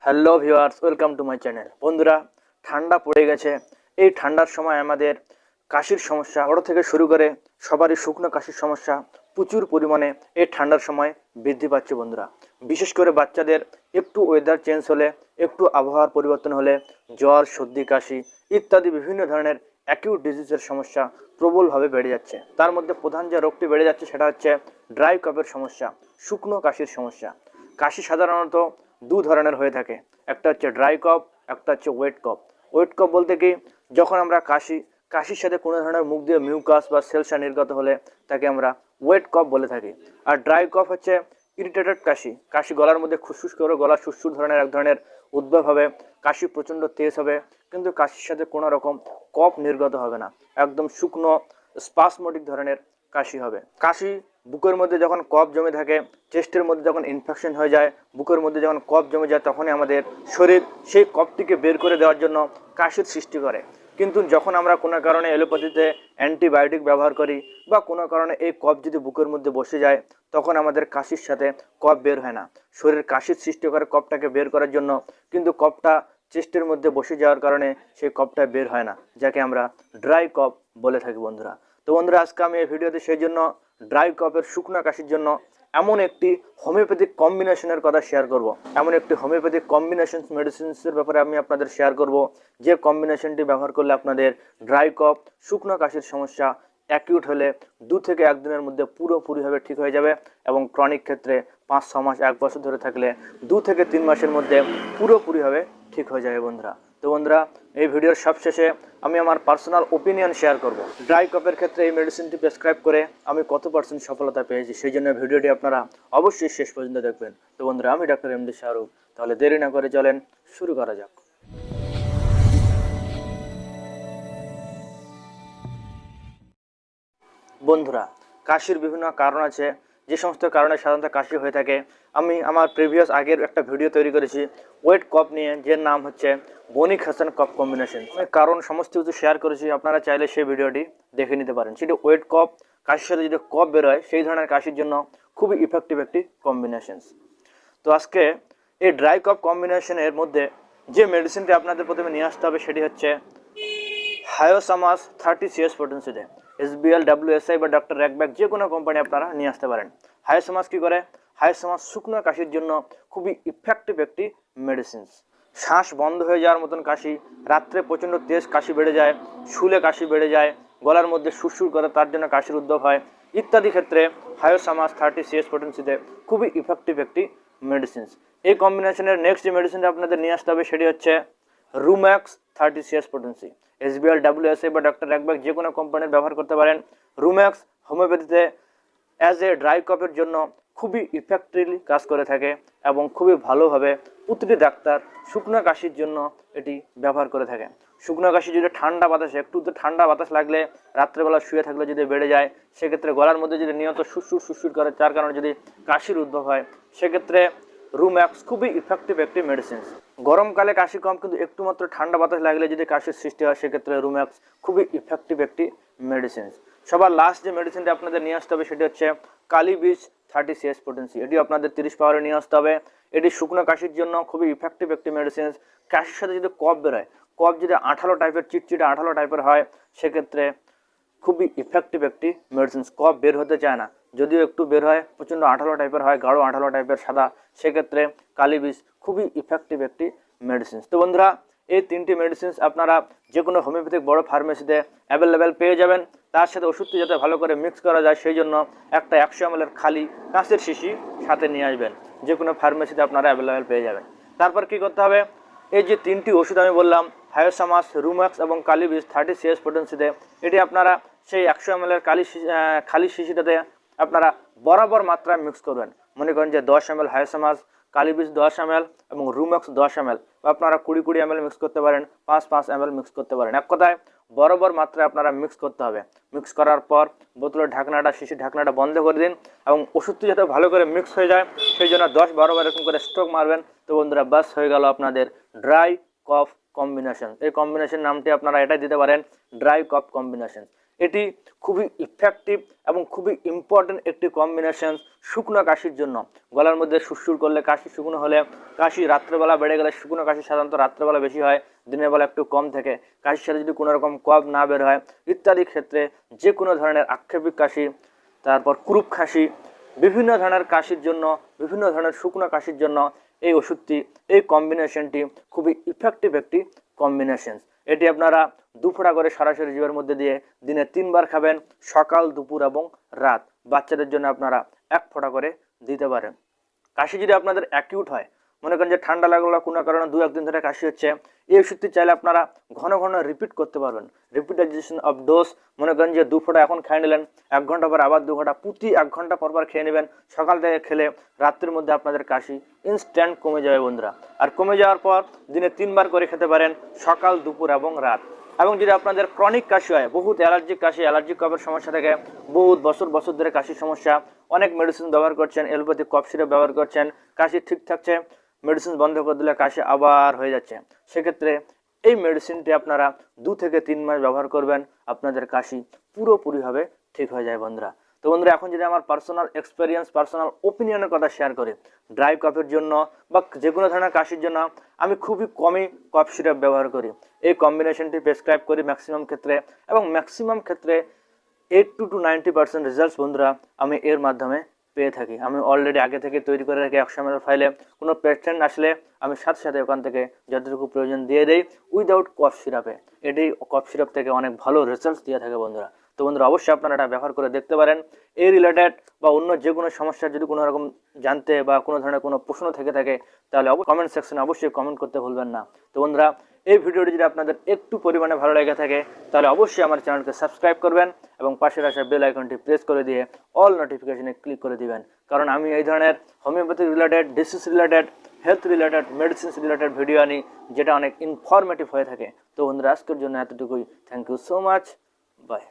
Hello viewers, welcome to my channel. বন্ধুরা, ঠান্ডা পড়ে গেছে। এই ঠান্ডার সময় আমাদের কাশির সমস্যা বড় থেকে শুরু করে সবারই শুকনো কাশির সমস্যা প্রচুর পরিমাণে এই ঠান্ডার সময় বৃদ্ধি পাচ্ছে। বন্ধুরা, বিশেষ করে বাচ্চাদের একটু ওয়েদার চেঞ্জ হলে, একটু আবহাওয়ার পরিবর্তন হলে জ্বর, সর্দি, কাশি ইত্যাদি বিভিন্ন ধরনের অ্যাকিউট ডিজিজের সমস্যা প্রবলভাবে বেড়ে যাচ্ছে। তার মধ্যে প্রধান যে রোগটি বেড়ে যাচ্ছে সেটা হচ্ছে ড্রাই কফের সমস্যা, শুকনো কাশির সমস্যা। কাশি সাধারণত দু ধরনের হয়ে থাকে, একটা হচ্ছে ড্রাই কফ, একটা হচ্ছে ওয়েট কফ। ওয়েট কফ বলতে কি, যখন আমরা কাশির সাথে কোনো ধরনের মুখ দিয়ে মিউকাস বা সেলসা নির্গত হলে তাকে আমরা ওয়েট কফ বলে থাকি। আর ড্রাই কফ হচ্ছে ইরিটেটেড কাশি গলার মধ্যে খুসখুস করে গলা সুরসুর ধরনের এক ধরনের উদ্ভব হবে, কাশি প্রচণ্ড তেজ হবে, কিন্তু কাশির সাথে কোনো রকম কফ নির্গত হবে না, একদম শুকনো স্পাসমোটিক ধরনের কাশি হবে। কাশি বুকের মধ্যে যখন কফ জমে থাকে, চেস্টের মধ্যে যখন ইনফেকশন হয়ে যায়, বুকের মধ্যে যখন কফ জমে যায়, তখনই আমাদের শরীর সেই কফটিকে বের করে দেওয়ার জন্য কাশির সৃষ্টি করে। কিন্তু যখন আমরা কোনো কারণে অ্যালোপ্যাথিতে অ্যান্টিবায়োটিক ব্যবহার করি বা কোনো কারণে এই কফ যদি বুকের মধ্যে বসে যায়, তখন আমাদের কাশির সাথে কফ বের হয় না। শরীর কাশির সৃষ্টি করে কফটাকে বের করার জন্য, কিন্তু কফটা চেস্টের মধ্যে বসে যাওয়ার কারণে সেই কফটা বের হয় না, যাকে আমরা ড্রাই কফ বলে থাকি। বন্ধুরা, তো বন্ধুরা, আজকে আমি এই ভিডিওতে সেই জন্য ড্রাই কফের শুকনো কাশির জন্য এমন একটি হোমিওপ্যাথিক কম্বিনেশনের কথা শেয়ার করব। এমন একটি হোমিওপ্যাথিক কম্বিনেশন মেডিসিনসের ব্যাপারে আমি আপনাদের শেয়ার করব, যে কম্বিনেশনটি ব্যবহার করলে আপনাদের ড্রাই কফ, শুকনো কাশির সমস্যা অ্যাকিউট হলে 2 থেকে 1 দিনের মধ্যে পুরোপুরিভাবে ঠিক হয়ে যাবে, এবং ক্রনিক ক্ষেত্রে 5-6 মাস 1 বছর ধরে থাকলে 2 থেকে 3 মাসের মধ্যে পুরোপুরিভাবে ঠিক হয়ে যাবে। বন্ধুরা, তো বন্ধুরা, এই ভিডিওর সবশেষে আমি আমার পার্সোনাল ওপিনিয়ন শেয়ার করব। ড্রাই কফের ক্ষেত্রে এই মেডিসিনটি প্রেসক্রাইব করে আমি কত % সফলতা পেয়েছি, সেই জন্য ভিডিওটি আপনারা অবশ্যই শেষ পর্যন্ত দেখবেন। তো বন্ধুরা, আমি ডক্টর এমডি শাহরুখ। তাহলে দেরি না করে চলেন শুরু করা যাক। বন্ধুরা, কাশির বিভিন্ন কারণ আছে, যে সমস্ত কারণে সাধারণত কাশি হয়ে থাকে। আমি আমার প্রিভিয়াস আগের একটা ভিডিও তৈরি করেছি ওয়েট কফ নিয়ে, যে নাম হচ্ছে বনিক হাসান কফ কম্বিনেশন। আমি কারণ সমস্ত কিছু শেয়ার করেছি, আপনারা চাইলে সেই ভিডিওটি দেখে নিতে পারেন। সেটি ওয়েট কফ, কাশির সাথে যদি কফ বেরোয়, সেই ধরনের কাশির জন্য খুবই ইফেক্টিভ একটি কম্বিনেশন। তো আজকে এই ড্রাই কফ কম্বিনেশনের মধ্যে যে মেডিসিনটি আপনাদের প্রথমে নিয়ে আসতে হবে সেটি হচ্ছে হয়োসামাস 30 পটেন্সিতে। SBL, WSI বা ডক্টর র্যাকব্যাক যে কোনো কোম্পানি আপনারা নিয়ে আসতে পারেন। হয়োসামাস কী করে? হয়োসামাস শুকনো কাশির জন্য খুবই ইফেক্টিভ একটি মেডিসিন। শ্বাস বন্ধ হয়ে যাওয়ার মতন কাশি, রাত্রে প্রচণ্ড তেজ কাশি বেড়ে যায়, শুলে কাশি বেড়ে যায়, গলার মধ্যে সুরসুর করে তার জন্য কাশির উদ্ভব হয় ইত্যাদি ক্ষেত্রে হয়োসামাস 30 পটেন্সিতে খুবই ইফেক্টিভ একটি মেডিসিন। এই কম্বিনেশনের নেক্সট যে মেডিসিনটা আপনাদের নিয়ে আসতে হবে সেটি হচ্ছে রুমেক্স 30 পটেন্সি। SBL, WSI বা ডক্টর র্যাকব্যাক যে কোনো কোম্পানির ব্যবহার করতে পারেন। রুমেক্স হোমিওপ্যাথিতে অ্যাজ এ ড্রাই কফের জন্য খুবই ইফেক্টিভলি কাজ করে থাকে, এবং খুবই ভালোভাবে প্রতিটি ডাক্তার শুকনো কাশির জন্য এটি ব্যবহার করে থাকে। শুকনো কাশি যদি ঠান্ডা বাতাসে, একটু ঠান্ডা বাতাস লাগলে, রাত্রেবেলা শুয়ে থাকলে যদি বেড়ে যায়, সেক্ষেত্রে গলার মধ্যে যদি নিয়ত সুরসুর করে, যার কারণে যদি কাশির উদ্ভব হয়, সেক্ষেত্রে রুমেক্স খুবই ইফেক্টিভ একটি মেডিসিন। গরমকালে কাশি কম, কিন্তু একটু মাত্র ঠান্ডা বাতাস লাগলে যদি কাশির সৃষ্টি হয়, সেক্ষেত্রে রুমেক্স খুবই ইফেক্টিভ একটি মেডিসিন। সবার লাস্ট যে মেডিসিনটা আপনাদের নিয়ে আসতে হবে সেটি হচ্ছে কালি বিচ 30 পটেন্সি। এটি আপনাদের 30 পাওয়ারে নিয়ে আসতে হবে। এটি শুকনো কাশির জন্য খুবই ইফেক্টিভ একটি মেডিসিন। কাশির সাথে যদি কফ বেরোয়, কফ যদি আঠালো টাইপের, চিটচিটে আঠালো টাইপের হয়, সেক্ষেত্রে খুবই ইফেক্টিভ একটি মেডিসিন। কফ বের হতে চায় না, যদিও একটু বের হয়, প্রচণ্ড আঠালো টাইপের হয়, গাঢ় আঠালো টাইপের সাদা, সেক্ষেত্রে কালি বিষ খুবই ইফেক্টিভ একটি মেডিসিন। তো বন্ধুরা, এই 3টি মেডিসিন আপনারা যে কোনো হোমিওপ্যাথিক বড় ফার্মেসিতে অ্যাভেলেবেল পেয়ে যাবেন। তার সাথে ওষুধটি যাতে ভালো করে মিক্স করা যায়, সেই জন্য একটা 100 ml খালি কাঁচের শিশি সাথে নিয়ে আসবেন। যে কোনো ফার্মেসিতে আপনারা অ্যাভেলেবেল পেয়ে যাবেন। তারপর কি করতে হবে? এই যে 3টি ওষুধ আমি বললাম, হয়োসামাস, রুমেক্স এবং কালি বিষ 30 পটেন্সিতে, এটি আপনারা সেই 100 ml খালি শিশিটাতে আপনারা বরাবর মাত্রায় মিক্স করবেন। মনে করেন যে 10 ml হয়োসামাস, কালি বিষ 10 ml এবং রুমেক্স 10 ml, আপনারা 20 ml মিক্স করতে পারেন, 5 ml মিক্স করতে পারেন। এক কথায় বরাবর মাত্রায় আপনারা মিক্স করতে হবে। মিক্স করার পর বোতলের ঢাকনাটা, শিশির ঢাকনাটা বন্ধ করে দিন, এবং ওষুধটি যাতে ভালো করে মিক্স হয়ে যায়, সেই জন্য 10-12 বার এরকম করে স্ট্রোক মারবেন। তো বন্ধুরা, বাস হয়ে গেল আপনাদের ড্রাই কফ কম্বিনেশন। এই কম্বিনেশন নামটি আপনারা এটাই দিতে পারেন, ড্রাই কফ কম্বিনেশন। এটি খুবই ইফেক্টিভ এবং খুবই ইম্পর্টেন্ট একটি কম্বিনেশন শুকনো কাশির জন্য। গলার মধ্যে সুরসুর করলে, কাশি শুকনো হলে, কাশি রাত্রেবেলা বেড়ে গেলে, শুকনো কাশি সাধারণত রাত্রেবেলা বেশি হয়, দিনের বেলা একটু কম থাকে, কাশির সাথে যদি কোনো রকম কফ না বের হয় ইত্যাদি ক্ষেত্রে, যে কোনো ধরনের আক্ষেপিক কাশি, তারপর কুরুপ কাশি, বিভিন্ন ধরনের কাশির জন্য, বিভিন্ন ধরনের শুকনো কাশির জন্য এই ওষুধটি, এই কম্বিনেশনটি খুবই ইফেক্টিভ একটি কম্বিনেশন। এটি আপনারা 2 ফোঁটা করে সরাসরি জিভের মধ্যে দিয়ে দিনে 3 বার খাবেন, সকাল, দুপুর এবং রাত। বাচ্চাদের জন্য আপনারা 1 ফোঁটা করে দিতে পারেন। কাশি যদি আপনাদের অ্যাকিউট হয়, মনে করেন যে ঠান্ডা লাগলো, কোনো কারণে 2-1 দিন ধরে কাশি হচ্ছে, এই ওষুধটি চাইলে আপনারা ঘন ঘন রিপিট করতে পারবেন। রিপিটাইজেশন অফ ডোজ, মনে করেন যে 2 ফোঁটা এখন খেয়ে নিলেন, 1 ঘন্টা পর আবার 2 ঘন্টা, প্রতি 1 ঘন্টা পর খেয়ে নেবেন। সকাল থেকে খেলে রাত্রির মধ্যে আপনাদের কাশি ইনস্ট্যান্ট কমে যাবে বন্ধুরা। আর কমে যাওয়ার পর দিনে 3 বার করে খেতে পারেন, সকাল, দুপুর এবং রাত। এবং যদি আপনাদের ক্রনিক কাশি হয়, বহুত অ্যালার্জিক কাশি, অ্যালার্জিক কফের সমস্যা থেকে বহুত বছর ধরে কাশির সমস্যা, অনেক মেডিসিন ব্যবহার করছেন, এলোপ্যাথিক কফ সিরাপ ব্যবহার করছেন, কাশি ঠিক থাকছে, মেডিসিন বন্ধ করে দিলে কাশি আবার হয়ে যাচ্ছে, সেক্ষেত্রে এই মেডিসিনটি আপনারা 2 থেকে 3 মাস ব্যবহার করবেন, আপনাদের কাশি পুরোপুরিভাবে ঠিক হয়ে যায় বন্ধুরা। তো বন্ধুরা, এখন যদি আমার পার্সোনাল এক্সপিরিয়েন্স, পার্সোনাল ওপিনিয়নের কথা শেয়ার করি, ড্রাই কফের জন্য বা যে কোনো ধরনের কাশির জন্য আমি খুবই কমই কফ সিরাপ ব্যবহার করি। এই কম্বিনেশনটি প্রেসক্রাইব করি ম্যাক্সিমাম ক্ষেত্রে, এবং ম্যাক্সিমাম ক্ষেত্রে 80 to 90% রেজাল্টস বন্ধুরা আমি এর মাধ্যমে পেয়ে থাকি। আমি অলরেডি আগে থেকে তৈরি করে রাখি XML ফাইলে, কোনো পেশেন্ট আসলে আমি সাথে সাথে ওখান থেকে যতটুকু প্রয়োজন দিয়ে দেই উইদাউট কফ সিরাপে। এটি কফ সিরাপ থেকে অনেক ভালো রেজাল্টস দিয়ে থাকে বন্ধুরা। তো বন্ধুরা, অবশ্যই আপনারা এটা ব্যবহার করে দেখতে পারেন। এই রিলেটেড বা অন্য যে কোনো সমস্যার যদি কোনো রকম জানতে বা কোনো ধরনের কোনো প্রশ্ন থেকে থাকে, তাহলে কমেন্ট সেকশনে অবশ্যই কমেন্ট করতে ভুলবেন না। তো বন্ধুরা, এই ভিডিওটি যদি আপনাদের একটু পরিমাণে ভালো লেগে থাকে, তাহলে অবশ্যই আমার চ্যানেলকে সাবস্ক্রাইব করবেন এবং পাশের আসা বেল আইকনটি প্রেস করে দিয়ে অল নোটিফিকেশনে ক্লিক করে দিবেন। কারণ আমি এই ধরনের homeopathy related, ডিসিজ related, health related, medicines related video আনি, যেটা অনেক ইনফরমেটিভ হয়ে থাকে। তো বন্ধুরা, আজকের জন্য এতটুকুই। Thank you so much, by.